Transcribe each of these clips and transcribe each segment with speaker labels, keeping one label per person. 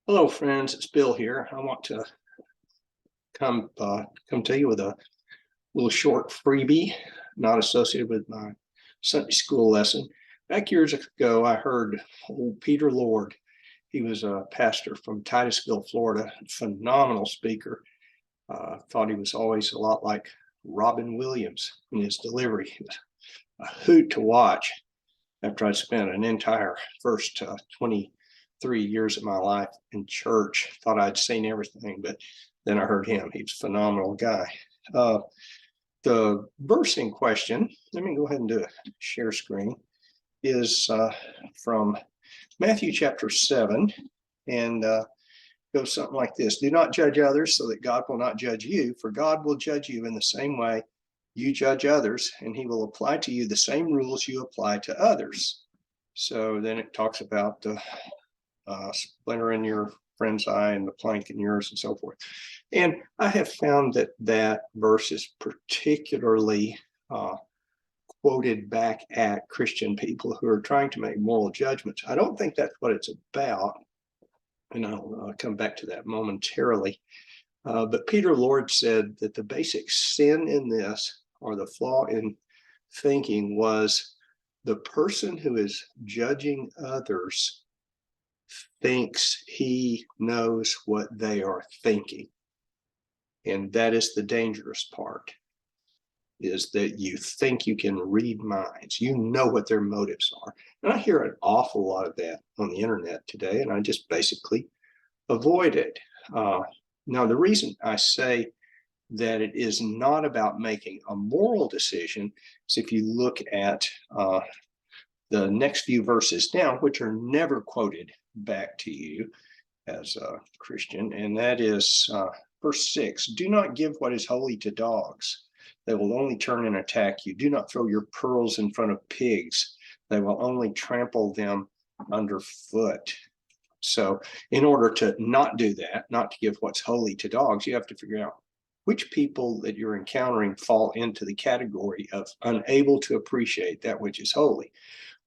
Speaker 1: Hello, friends. It's Bill here. I want to come to you with a little short freebie, not associated with my Sunday school lesson. Back years ago, I heard old Peter Lord. He was a pastor from Titusville, Florida. Phenomenal speaker. Thought he was always a lot like Robin Williams in his delivery. He was a hoot to watch. After I'd spent an entire first 23 years of my life in church, thought I'd seen everything, but then I heard him. He was a phenomenal guy. The verse in question, let me go ahead and do a share screen, is from Matthew chapter 7, and goes something like this. Do not judge others so that God will not judge you, for God will judge you in the same way you judge others, and he will apply to you the same rules you apply to others. So then it talks about the splinter in your friend's eye and the plank in yours and so forth. And I have found that that verse is particularly quoted back at Christian people who are trying to make moral judgments. I don't think that's what it's about, and I'll come back to that momentarily. But Peter Lord said that the basic sin in this, or the flaw in thinking, was the person who is judging others thinks he knows what they are thinking. And that is the dangerous part, is that you think you can read minds. You know what their motives are. And I hear an awful lot of that on the internet today, and I just basically avoid it. Now, the reason I say that it is not about making a moral decision is if you look at the next few verses down, which are never quoted back to you as a Christian, and that is verse 6. Do not give what is holy to dogs. They will only turn and attack you. Do not throw your pearls in front of pigs. They will only trample them underfoot. So in order to not do that, not to give what's holy to dogs, you have to figure out which people that you're encountering fall into the category of unable to appreciate that which is holy.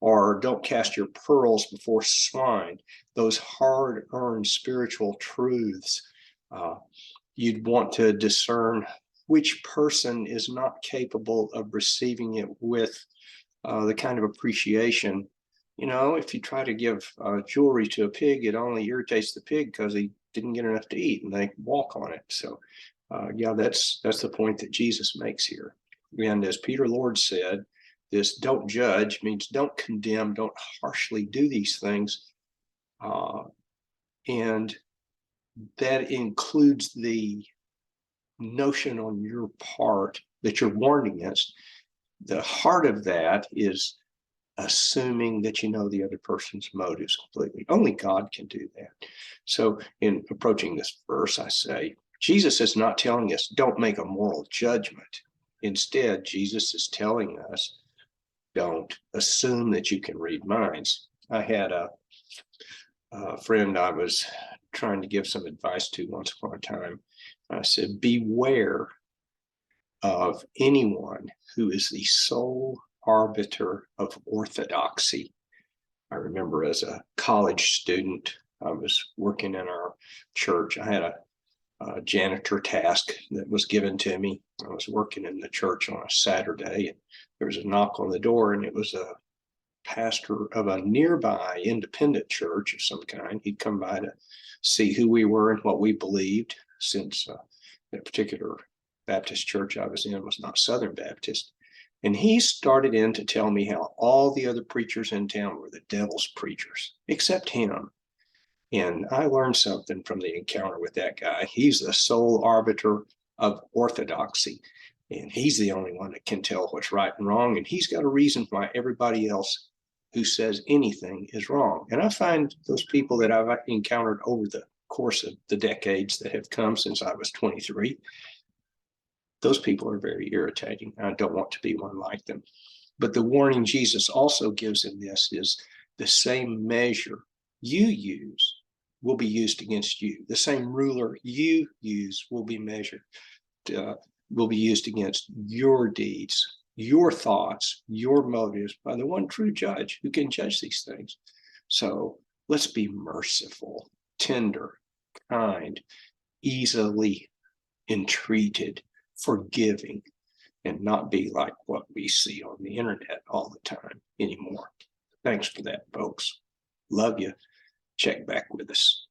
Speaker 1: Or don't cast your pearls before swine, those hard-earned spiritual truths. You'd want to discern which person is not capable of receiving it with the kind of appreciation. You know, if you try to give jewelry to a pig, it only irritates the pig because he didn't get enough to eat and they walk on it. So yeah, that's the point that Jesus makes here. And as Peter Lord said, this don't judge means don't condemn, don't harshly do these things. And that includes the notion on your part that you're warned against. The heart of that is assuming that you know the other person's motives completely. Only God can do that. So in approaching this verse, I say, Jesus is not telling us don't make a moral judgment. Instead, Jesus is telling us don't assume that you can read minds. I had a friend I was trying to give some advice to once upon a time. I said, beware of anyone who is the sole arbiter of orthodoxy. I remember as a college student, I was working in our church. I had a janitor task that was given to me. I was working in the church on a Saturday, and there was a knock on the door, and it was a pastor of a nearby independent church of some kind. He'd come by to see who we were and what we believed, since that particular Baptist church I was in was not Southern Baptist. And he started in to tell me how all the other preachers in town were the devil's preachers, except him. And I learned something from the encounter with that guy. He's the sole arbiter of orthodoxy, and he's the only one that can tell what's right and wrong. And he's got a reason why everybody else who says anything is wrong. And I find those people that I've encountered over the course of the decades that have come since I was 23, those people are very irritating. I don't want to be one like them. But the warning Jesus also gives in this is the same measure you use will be used against you. The same ruler you use will be measured, will be used against your deeds, your thoughts, your motives by the one true judge who can judge these things. So let's be merciful tender, kind, easily entreated, forgiving, and not be like what we see on the internet all the time anymore. Thanks for that, folks. Love you. Check back with us.